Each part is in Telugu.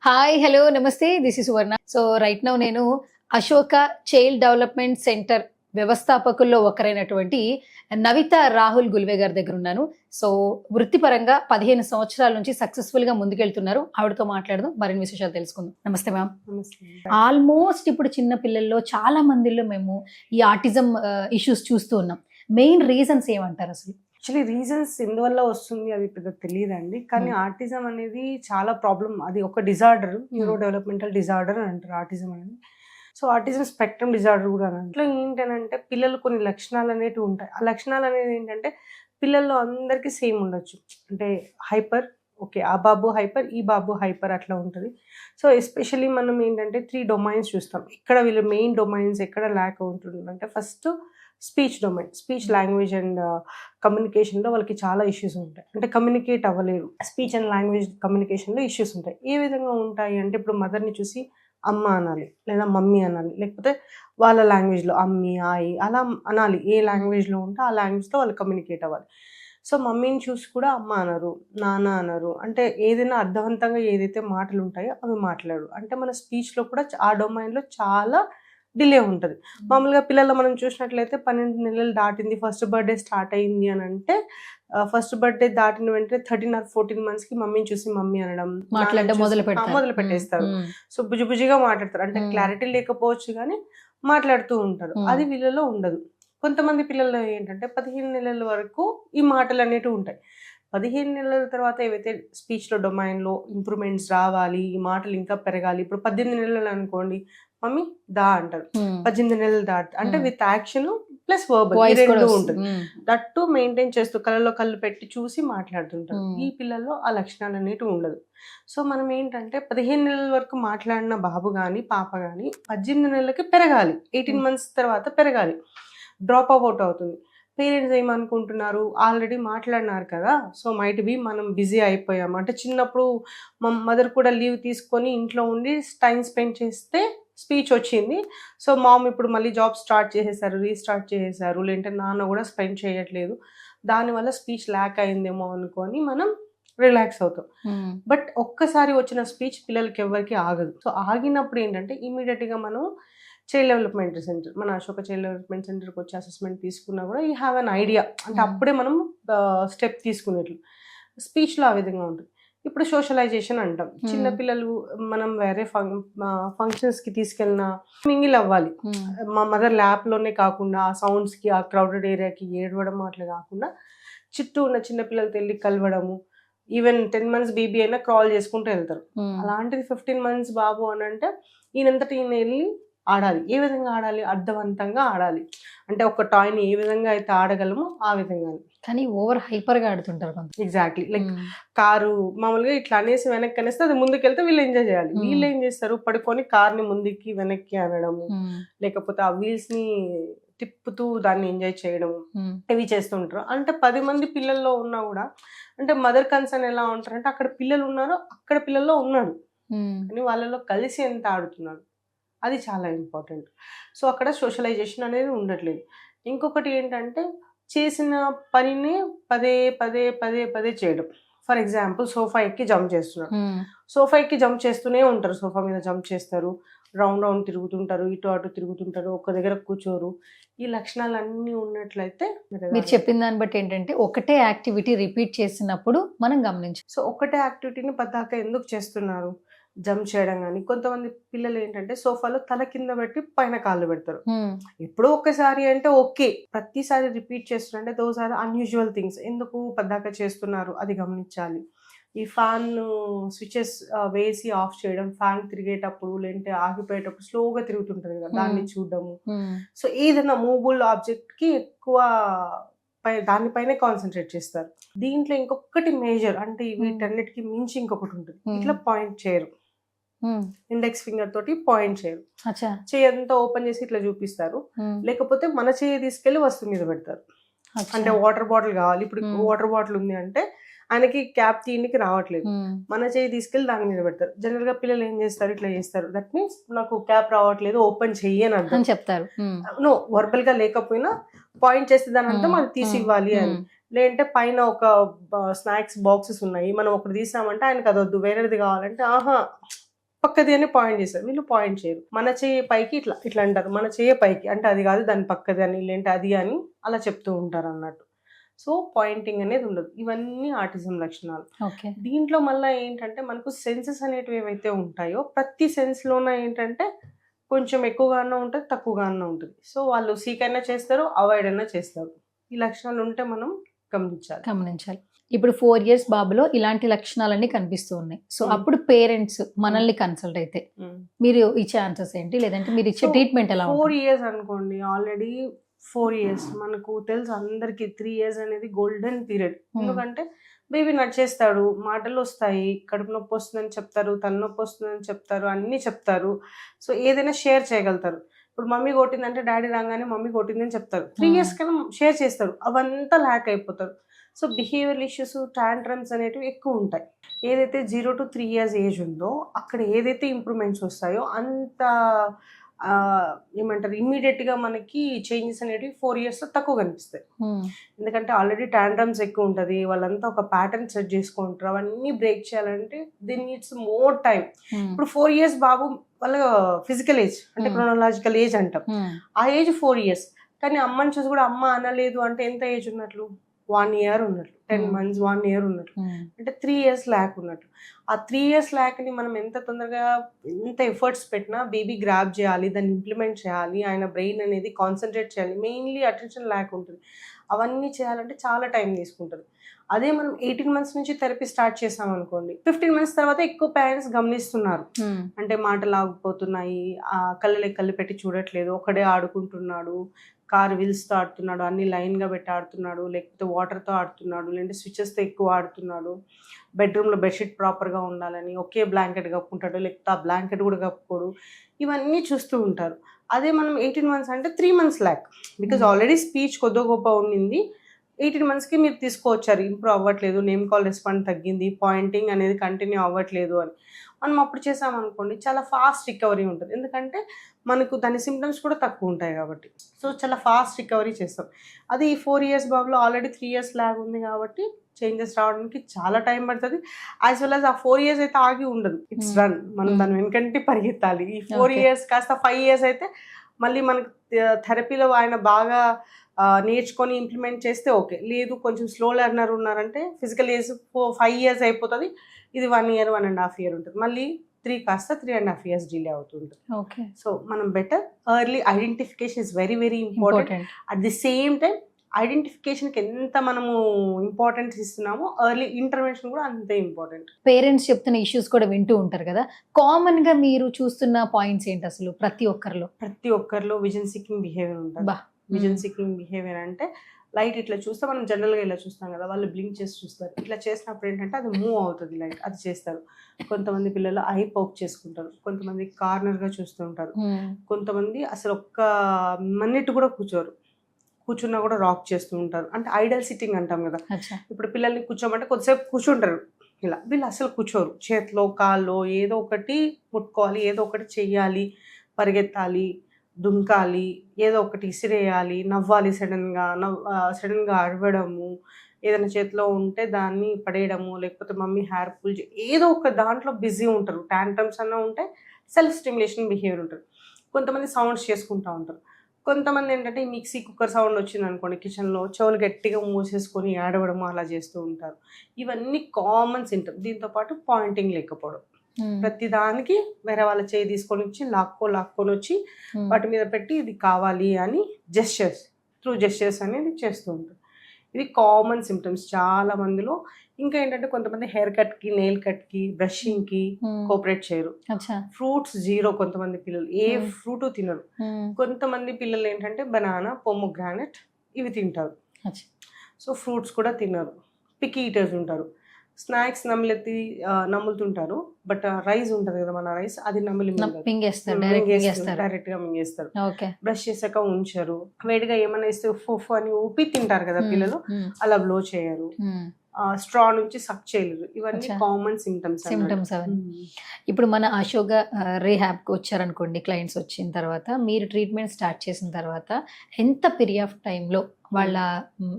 హాయ్ హలో నమస్తే this is Suvarna. So right now నేను అశోక చైల్డ్ డెవలప్మెంట్ సెంటర్ వ్యవస్థాపకుల్లో ఒకరైనటువంటి నవిత రాహుల్ గుల్వే గారి దగ్గర ఉన్నాను. సో వృత్తిపరంగా 15 సంవత్సరాల నుంచి సక్సెస్ఫుల్ గా ముందుకెళ్తున్నారు. ఆవిడతో మాట్లాడదాం, మరిన్ని విశేషాలు తెలుసుకుందాం. నమస్తే మ్యామ్. ఆల్మోస్ట్ ఇప్పుడు చిన్న పిల్లల్లో చాలా మందిలో మేము ఈ ఆటిజం ఇష్యూస్ చూస్తూ ఉన్నాం. మెయిన్ రీజన్స్ ఏమంటారు అసలు? యాక్చువల్లీ రీజన్స్ ఎందువల్ల వస్తుంది అది పెద్ద తెలియదండి, కానీ ఆటిజం అనేది చాలా ప్రాబ్లం. అది ఒక డిజార్డర్, న్యూరో డెవలప్మెంటల్ డిజార్డర్ అని అంటారు ఆటిజం అనేది. సో ఆటిజం స్పెక్ట్రమ్ డిజార్డర్ కూడా అని అంటారు. ఏంటంటే పిల్లలు కొన్ని లక్షణాలు అనేవి ఉంటాయి. ఆ లక్షణాలు అనేది ఏంటంటే పిల్లల్లో అందరికీ సేమ్ ఉండొచ్చు. అంటే హైపర్, ఓకే ఆ బాబు హైపర్, ఈ బాబు హైపర్ అట్లా ఉంటుంది. సో ఎస్పెషల్లీ మనం ఏంటంటే 3 డొమైన్స్ చూస్తాం. ఇక్కడ వీళ్ళు మెయిన్ డొమైన్స్ ఎక్కడ ల్యాక్ అవుతుంది అంటే first speech domain, speech language and కమ్యూనికేషన్లో వాళ్ళకి చాలా ఇష్యూస్ ఉంటాయి. అంటే కమ్యూనికేట్ అవ్వలేరు. స్పీచ్ అండ్ లాంగ్వేజ్ కమ్యూనికేషన్లో ఇష్యూస్ ఉంటాయి. ఏ విధంగా ఉంటాయి అంటే ఇప్పుడు మదర్ని చూసి అమ్మ అనాలి, లేదా మమ్మీ అనాలి, లేకపోతే వాళ్ళ లాంగ్వేజ్లో అమ్మి ఆయి అలా అనాలి. ఏ లాంగ్వేజ్లో ఉంటే ఆ లాంగ్వేజ్తో వాళ్ళు కమ్యూనికేట్ అవ్వాలి. సో మమ్మీని చూసి కూడా అమ్మ అనరు, నాన్న అనరు. అంటే ఏదైనా అర్థవంతంగా ఏదైతే మాటలు ఉంటాయో అవి మాట్లాడు. అంటే మన స్పీచ్లో కూడా ఆ డొమైన్లో చాలా డిలే ఉంటుంది. మామూలుగా పిల్లలు మనం చూసినట్లయితే 12 నెలలు దాటింది, ఫస్ట్ బర్త్డే స్టార్ట్ అయింది అని అంటే ఫస్ట్ బర్త్డే దాటిన వెంటనే 13 or 14 monthsకి మమ్మీని చూసి మమ్మీ అనడం, మాట్లాడడం మొదలు పెట్టేస్తారు. సో బుజ్జిగా మాట్లాడతారు. అంటే క్లారిటీ లేకపోవచ్చు కానీ మాట్లాడుతూ ఉంటారు. అది వీళ్ళలో ఉండదు. కొంతమంది పిల్లలు ఏంటంటే 15 నెలల వరకు ఈ మాటలు అనేటివి ఉంటాయి. 15 నెలల తర్వాత ఏవైతే స్పీచ్లో డొమైన్లో ఇంప్రూవ్మెంట్స్ రావాలి, ఈ మాటలు ఇంకా పెరగాలి. ఇప్పుడు 18 నెలలు అనుకోండి, మమ్మీ దా అంటారు. 18 నెలలు దాటి అంటే విత్ యాక్షన్ ప్లస్ వర్బల్ రెండు ఉంటుంది. దట్టు మెయింటైన్ చేస్తూ కళ్ళలో కళ్ళు పెట్టి చూసి మాట్లాడుతుంటారు. ఈ పిల్లల్లో ఆ లక్షణాలు అనేవి ఉండదు. సో మనం ఏంటంటే 15 నెలల వరకు మాట్లాడిన బాబు కానీ పాప కానీ 18 నెలలకి పెరగాలి. 18 months తర్వాత పెరగాలి. డ్రాప్ అవుట్ అవుతుంది. పేరెంట్స్ ఏమనుకుంటున్నారు, ఆల్రెడీ మాట్లాడినారు కదా, సో మైట్ బి మనం బిజీ అయిపోయాము. అంటే చిన్నప్పుడు మా మదర్ కూడా లీవ్ తీసుకొని ఇంట్లో ఉండి టైం స్పెండ్ చేస్తే స్పీచ్ వచ్చింది. సో మామ్ ఇప్పుడు మళ్ళీ జాబ్ స్టార్ట్ చేసేసారు, రీస్టార్ట్ చేసేసారు, లేదంటే నాన్న కూడా స్పెండ్ చేయట్లేదు, దానివల్ల స్పీచ్ ల్యాక్ అయిందేమో అనుకొని మనం రిలాక్స్ అవుతాం. బట్ ఒక్కసారి వచ్చిన స్పీచ్ పిల్లలకి ఎవరికి ఆగదు. సో ఆగినప్పుడు ఏంటంటే ఇమీడియట్గా మనం చైల్డ్ డెవలప్మెంట్ సెంటర్, మన అశోక చైల్డ్ డెవలప్మెంట్ సెంటర్కి వచ్చి అసెస్మెంట్ తీసుకున్నా కూడా యూ హ్యావ్ అన్ ఐడియా. అంటే అప్పుడే మనం స్టెప్ తీసుకునేట్లు. స్పీచ్లో ఆ విధంగా ఉంటుంది. ఇప్పుడు సోషలైజేషన్ అంటాం. చిన్నపిల్లలు మనం వేరే ఫంక్షన్స్కి తీసుకెళ్ళినా మింగిల్ అవ్వాలి. మా మదర్ ల్యాప్లోనే కాకుండా ఆ సౌండ్స్కి, ఆ క్రౌడెడ్ ఏరియాకి ఏడవడం అట్లా కాకుండా చుట్టూ ఉన్న చిన్నపిల్లలతో వెళ్ళి కలవడము. ఈవెన్ 10 months బేబీ అయినా క్రాల్ చేసుకుంటూ వెళ్తారు. అలాంటిది 15 months బాబు అని అంటే ఈయనంతటి ఈయన వెళ్ళి ఆడాలి. ఏ విధంగా ఆడాలి? అర్థవంతంగా ఆడాలి. అంటే ఒక టాయ్ని ఏ విధంగా అయితే ఆడగలమో ఆ విధంగా. కానీ ఓవర్ హైపర్ గా ఆడుతుంటారు. ఎగ్జాక్ట్లీ. లైక్ కారు మామూలుగా ఇట్లా అనేసి వెనక్కి అనేస్తే అది ముందుకెళ్తే వీళ్ళు ఎంజాయ్ చేయాలి. వీళ్ళు ఏం చేస్తారు, పడుకొని కార్ని ముందుకి వెనక్కి అనడము, లేకపోతే ఆ వీల్స్ ని తిప్పుతూ దాన్ని ఎంజాయ్ చేయడం, ఇవి చేస్తుంటారు. అంటే 10 మంది పిల్లల్లో ఉన్నా కూడా అంటే మదర్ కన్సర్న్ ఎలా ఉంటారంటే అక్కడ పిల్లలు ఉన్నారు, అక్కడ పిల్లల్లో ఉన్నాడు, కానీ వాళ్ళలో కలిసి ఎంత ఆడుతున్నాడు అది చాలా ఇంపార్టెంట్. సో అక్కడ సోషలైజేషన్ అనేది ఉండట్లేదు. ఇంకొకటి ఏంటంటే చేసిన పనిని పదే పదే పదే పదే చేయడం. ఫర్ ఎగ్జాంపుల్ సోఫా ఎక్కి జంప్ చేస్తున్నారు, సోఫా ఎక్కి జంప్ చేస్తూనే ఉంటారు, సోఫా మీద జంప్ చేస్తారు, రౌండ్ రౌండ్ తిరుగుతుంటారు, ఇటు అటు తిరుగుతుంటారు, ఒక దగ్గర కూర్చోరు. ఈ లక్షణాలు అన్నీ ఉన్నట్లయితే మీరు చెప్పిన దాన్ని బట్టి ఏంటంటే ఒకటే యాక్టివిటీ రిపీట్ చేసినప్పుడు మనం గమనించాలి. సో ఒకటే యాక్టివిటీని పద్దాక ఎందుకు చేస్తున్నారు, జంప్ చేయడం. కానీ కొంతమంది పిల్లలు ఏంటంటే సోఫాలో తల కింద పెట్టి పైన కాళ్ళు పెడతారు. ఎప్పుడో ఒక్కసారి అంటే ఓకే, ప్రతిసారి రిపీట్ చేస్తున్నారంటే దోస్ ఆర్ అన్యూజువల్ థింగ్స్. ఎందుకు పద్దాక చేస్తున్నారు అది గమనించాలి. ఈ ఫ్యాన్ స్విచెస్ వేసి ఆఫ్ చేయడం, ఫ్యాన్ తిరిగేటప్పుడు లేదంటే ఆగిపోయేటప్పుడు స్లోగా తిరుగుతుంటుంది కదా, దాన్ని చూడడము. సో ఏదైనా మూవబుల్ ఆబ్జెక్ట్ కి ఎక్కువ దానిపైనే కాన్సన్ట్రేట్ చేస్తారు. దీంట్లో ఇంకొకటి మేజర్ అంటే వీటన్నిటికి మించి ఇంకొకటి ఉంటుంది. ఇట్లా పాయింట్ చేయరు, ఇండెక్స్ ఫింగర్ తోటి పాయింట్ చేయరు, చేయి అంతా ఓపెన్ చేసి ఇట్లా చూపిస్తారు, లేకపోతే మన చేయి తీసుకెళ్లి వస్తువు మీద పెడతారు. అంటే వాటర్ బాటిల్ కావాలి, ఇప్పుడు వాటర్ బాటిల్ ఉంది అంటే ఆయనకి క్యాప్ తీయడానికి రావట్లేదు, మన చేయి తీసుకెళ్లి దాని మీద పెడతారు. జనరల్ గా పిల్లలు ఏం చేస్తారు, ఇట్లా చేస్తారు. దట్ మీన్స్ నాకు క్యాప్ రావట్లేదు, ఓపెన్ చెయ్యి అని అర్థం చెప్తారు. నో, వర్బల్ గా లేకపోయినా పాయింట్ చేస్తే దాని అర్థం అది తీసి ఇవ్వాలి అని. లేదంటే పైన ఒక స్నాక్స్ బాక్సెస్ ఉన్నాయి, మనం ఒకటి తీసామంటే ఆయనకు అదొద్దు వేరేది కావాలంటే ఆహా పక్కది అని పాయింట్ చేస్తారు, వీళ్ళు పాయింట్ చేయరు. మన చెయ్యి పైకి ఇట్లా ఇట్లా అంటారు, మన చెయ్యి పైకి అంటే అది కాదు దాని పక్కది అని, లేంటే అది అని అలా చెప్తూ ఉంటారు అన్నట్టు. సో పాయింటింగ్ అనేది ఉండదు. ఇవన్నీ ఆటిజం లక్షణాలు. ఓకే. దీంట్లో మళ్ళీ ఏంటంటే మనకు సెన్సెస్ అనేటివి ఏవైతే ఉంటాయో ప్రతి సెన్స్లోన ఏంటంటే కొంచెం ఎక్కువగానే ఉంటుంది, తక్కువగానే ఉంటుంది. సో వాళ్ళు సీక్ అయినా చేస్తారు, అవాయిడ్ అయినా చేస్తారు. ఈ లక్షణాలు ఉంటే మనం గమనించాలి. ఇప్పుడు 4 years బాబులో ఇలాంటి లక్షణాలన్నీ కనిపిస్తూ ఉన్నాయి. సో అప్పుడు పేరెంట్స్ మనల్ని కన్సల్ట్ అయితే మీరు ఇచ్చే ఆన్సర్స్ ఏంటి, లేదంటే మీరు ఇచ్చే ట్రీట్మెంట్ ఎలా 4 years అనుకోండి, ఆల్రెడీ 4 years మనకు తెలుసు అందరికి 3 years అనేది గోల్డెన్ పీరియడ్. ఎందుకంటే బేబీ నడిచేస్తాడు, మాటలు వస్తాయి, కడుపు నొప్పి వస్తుందని చెప్తారు, తలనొప్పి వస్తుందని చెప్తారు, అన్నీ చెప్తారు. సో ఏదైనా షేర్ చేయగలుగుతారు. ఇప్పుడు మమ్మీ కొట్టిందంటే డాడీ రాగానే మమ్మీ కొట్టిందని చెప్తారు. 3 years కన్నా షేర్ చేస్తారు, అవంతా ల్యాక్ అయిపోతారు. సో బిహేవియరల్ ఇష్యూస్, టాంట్రమ్స్ అనేటివి ఎక్కువ ఉంటాయి. ఏదైతే 0 to 3 years ఏజ్ ఉందో అక్కడ ఏదైతే ఇంప్రూవ్మెంట్స్ వస్తాయో అంత ఏమంటారు ఇమ్మీడియట్గా మనకి చేంజెస్ అనేటివి 4 yearsలో తక్కువ కనిపిస్తాయి. ఎందుకంటే ఆల్రెడీ టాంట్రమ్స్ ఎక్కువ ఉంటుంది, వాళ్ళంతా ఒక ప్యాటర్న్ సెట్ చేసుకుంటారు. అవన్నీ బ్రేక్ చేయాలంటే దిస్ నీడ్స్ మోర్ టైం. ఇప్పుడు 4 years బాబు వాళ్ళ ఫిజికల్ ఏజ్ అంటే క్రోనలాజికల్ ఏజ్ అంటాం, ఆ ఏజ్ 4 years. కానీ అమ్మని చూసి కూడా అమ్మ అనలేదు అంటే ఎంత ఏజ్ ఉన్నట్లు, 1 year ఉన్నట్లు, 10 months, 1 year ఉన్నట్లు, అంటే 3 years ల్యాక్ ఉన్నట్లు. ఆ 3 years ల్యాక్ని మనం ఎంత తొందరగా ఎంత ఎఫర్ట్స్ పెట్టినా బేబీ గ్రాప్ చేయాలి, దాన్ని ఇంప్లిమెంట్ చేయాలి, ఆయన బ్రెయిన్ అనేది కాన్సన్ట్రేట్ చేయాలి. మెయిన్లీ అటెన్షన్ ల్యాక్ ఉంటుంది. అవన్నీ చేయాలంటే చాలా టైం తీసుకుంటుంది. అదే మనం 18 months నుంచి థెరపీ స్టార్ట్ చేసాం అనుకోండి, 15 months తర్వాత ఎక్కువ పేరెంట్స్ గమనిస్తున్నారు. అంటే మాటలు ఆగిపోతున్నాయి, కళ్ళు పెట్టి చూడట్లేదు, ఒకడే ఆడుకుంటున్నాడు, కార్ వీల్స్తో ఆడుతున్నాడు, అన్ని లైన్గా పెట్టి ఆడుతున్నాడు, లేకపోతే వాటర్తో ఆడుతున్నాడు, లేదంటే స్విచెస్తో ఎక్కువ ఆడుతున్నాడు, బెడ్రూమ్లో బెడ్షీట్ ప్రాపర్గా ఉండాలని ఒకే బ్లాంకెట్ కప్పుకుంటాడు, లేకపోతే ఆ బ్లాంకెట్ కూడా కప్పుకోడు. ఇవన్నీ చూస్తూ ఉంటారు. అదే మనం 18 months అంటే 3 months lakh, because already speech కొద్ది గొప్ప ఉండింది. 18 monthsకి మీరు తీసుకొచ్చారు, ఇంప్రూవ్ అవ్వట్లేదు, నేమ్ కాల్ రెస్పాండ్ తగ్గింది, పాయింటింగ్ అనేది కంటిన్యూ అవ్వట్లేదు అని మనం అప్పుడు చేసామనుకోండి చాలా ఫాస్ట్ రికవరీ ఉంటుంది. ఎందుకంటే మనకు దాని సిమ్టమ్స్ కూడా తక్కువ ఉంటాయి కాబట్టి. సో చాలా ఫాస్ట్ రికవరీ చేస్తాం. అది ఈ 4 years బాబులో ఆల్రెడీ 3 years ల్యాగ్ ఉంది కాబట్టి చేంజెస్ రావడానికి చాలా టైం పడుతుంది. యాజ్ వెల్ యాజ్ ఆ 4 years అయితే ఆగి ఉండదు, ఇట్స్ రన్. మనం దాని వెనకంటే పరిగెత్తాలి. ఈ 4 years కాస్త 5 years అయితే మళ్ళీ మనకు థెరపీలో ఆయన బాగా నేర్చుకొని ఇంప్లిమెంట్ చేస్తే ఓకే. లేదు కొంచెం స్లో లెర్నర్ ఉన్నారంటే ఫిజికల్ ఏజ్ 5 years అయిపోతుంది, ఇది 1 year, 1.5 year ఉంటుంది. మళ్ళీ 3 కాస్త 3.5 years డిలే అవుతుంది. ఓకే. సో మనం better early identification is very very important. At the same time ఐడెంటిఫికేషన్కి ఎంత మనము ఇంపార్టెన్స్ ఇస్తున్నామో ఎర్లీ ఇంటర్వెన్షన్ కూడా అంతే ఇంపార్టెంట్. పేరెంట్స్ చెప్తున్న ఇష్యూస్ కూడా వింటూ ఉంటారు కదా, కామన్ గా మీరు చూస్తున్న పాయింట్స్ ఏంటి అసలు? ప్రతి ఒక్కరిలో విజన్ సీకింగ్ బిహేవియర్ ఉంటుంది. విజన్ సీకింగ్ బిహేవియర్ అంటే లైట్ ఇట్లా చూస్తే మనం జనరల్గా ఇలా చూస్తాం కదా, వాళ్ళు బ్లింక్ చేసి చూస్తారు. ఇట్లా చేసినప్పుడు ఏంటంటే అది మూవ్ అవుతుంది లైట్, అది చేస్తారు. కొంతమంది పిల్లలు ఐ పోక్ చేసుకుంటారు, కొంతమంది కార్నర్గా చూస్తూ ఉంటారు, కొంతమంది అసలు ఒక్క మినిట్ కూడా కూర్చున్నా కూడా రాక్ చేస్తూ ఉంటారు. అంటే ఐడల్ సిట్టింగ్ అంటాం కదా. ఇప్పుడు పిల్లల్ని కూర్చోమంటే కొద్దిసేపు కూర్చుంటారు, ఇలా వీళ్ళు అసలు కూర్చోరు. చేతిలో కాల్లో ఏదో ఒకటి ముట్టుకోవాలి, ఏదో ఒకటి చెయ్యాలి, పరిగెత్తాలి, దుంకాలి, ఏదో ఒకటి ఇసిరేయాలి, నవ్వాలి, సడన్గా అరవడము, ఏదైనా చేతిలో ఉంటే దాన్ని పడేయడము, లేకపోతే మమ్మీ హెయిర్ పుల్ ఏదో ఒక దాంట్లో బిజీ ఉంటారు. టాంట్రమ్స్ అన్న ఉంటాయి, సెల్ఫ్ స్టిమ్యులేషన్ బిహేవియర్ ఉంటుంది. కొంతమంది సౌండ్స్ చేసుకుంటూ ఉంటారు. కొంతమంది ఏంటంటే మిక్సీ కుక్కర్ సౌండ్ వచ్చింది అనుకోండి కిచెన్లో, చెవులు గట్టిగా మూసేసుకొని ఏడవడము అలా చేస్తూ ఉంటారు. ఇవన్నీ కామన్ సింటమ్. దీంతోపాటు పాయింటింగ్ లేకపోవడం, ప్రతి దానికి వేరే వాళ్ళ చేయి తీసుకొని వచ్చి లాక్కొని వచ్చి వాటి మీద పెట్టి ఇది కావాలి అని జెస్చర్స్ అనేది చేస్తూ ఉంటారు. ఇవి కామన్ సిమ్టమ్స్ చాలా మందిలో. ఇంకా ఏంటంటే కొంతమంది హెయిర్ కట్కి, నెయిల్ కట్కి, బ్రషింగ్కి కోఆపరేట్ చేయరు. ఫ్రూట్స్ 0 కొంతమంది పిల్లలు, ఏ ఫ్రూట్ తినరు. కొంతమంది పిల్లలు ఏంటంటే బనానా, పొమోగ్రానెట్ ఇవి తింటారు. సో ఫ్రూట్స్ కూడా తినరు. పిక్కీ ఈటర్స్ ఉంటారు. స్నాక్స్ నమ్ములుతుంటారు, బట్ రైస్ ఉంటుంది కదా మన రైస్, అది డైరెక్ట్ గా మింగేస్తారు. బ్రష్ చేసాక ఉంచారు. వేడిగా ఏమైనా ఇస్తే ఫుఫ్ అని ఊపి తింటారు కదా పిల్లలు, అలా బ్లో చేయరు. స్ట్రా నుంచి సక్ చేయలేరు. ఇవన్నీ అచ్చా. Common symptoms. సిమ్టమ్స్ అవన్నీ. ఇప్పుడు మన అశోక రీహాబ్కి వచ్చారనుకోండి క్లయింట్స్ వచ్చిన తర్వాత, మీరు ట్రీట్మెంట్ స్టార్ట్ చేసిన తర్వాత ఎంత పీరియడ్ ఆఫ్ టైంలో వాళ్ళ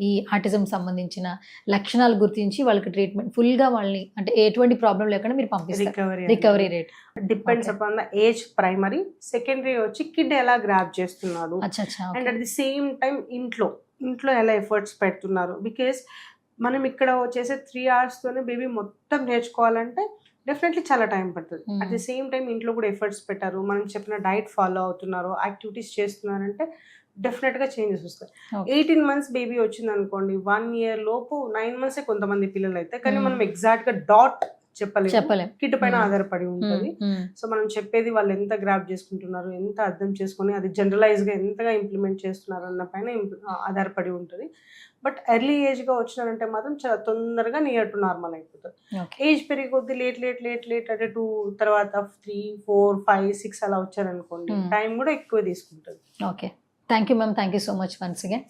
ఈ ఆటిజం సంబంధించిన లక్షణాలు గుర్తించి వాళ్ళకి ట్రీట్మెంట్ ఫుల్గా వాళ్ళని అంటే ఎటువంటి ప్రాబ్లం లేకుండా మీరు పంపిస్తారు? Recovery rate depends upon the age. Primary, secondary వచ్చి కిడ్ ఎలా గ్రాప్ చేస్తున్నారు, అచ్చా. And at the same time ఇంట్లో ఎలా ఎఫర్ట్స్ పెడుతున్నారు. బికాస్ మనం ఇక్కడ చేసే 3 hours తోనే బేబీ మొత్తం నేర్చుకోవాలంటే డెఫినెట్లీ చాలా టైం పడుతుంది. అట్ ది సేమ్ టైం ఇంట్లో కూడా ఎఫర్ట్స్ పెట్టారు, మనం చెప్పిన డైట్ ఫాలో అవుతున్నారు, యాక్టివిటీస్ చేస్తున్నారంటే డెఫినెట్గా చేంజెస్ వస్తాయి. 18 months బేబీ వచ్చింది అనుకోండి, 1 year లోపు 9 months కొంతమంది పిల్లలు అయితే, కానీ మనం ఎగ్జాక్ట్గా డాట్ చెప్పలేము. కిడ్ పైన ఆధారపడి ఉంటుంది. సో మనం చెప్పేది వాళ్ళు ఎంత గ్రాప్ చేసుకుంటున్నారు, ఎంత అర్థం చేసుకుని అది జనరలైజ్గా ఎంతగా ఇంప్లిమెంట్ చేస్తున్నారు అన్న పైన ఆధారపడి ఉంటుంది. బట్ ఎర్లీ ఏజ్గా వచ్చినారంటే మాత్రం చాలా తొందరగా నియర్ టు నార్మల్ అయిపోతుంది. ఏజ్ పెరిగే కొద్దీ లేట్ అంటే 2 తర్వాత 3, 4, 5, 6 అలా వచ్చారనుకోండి, టైం కూడా ఎక్కువ తీసుకుంటుంది. Okay, thank you ma'am, thank you so much once again.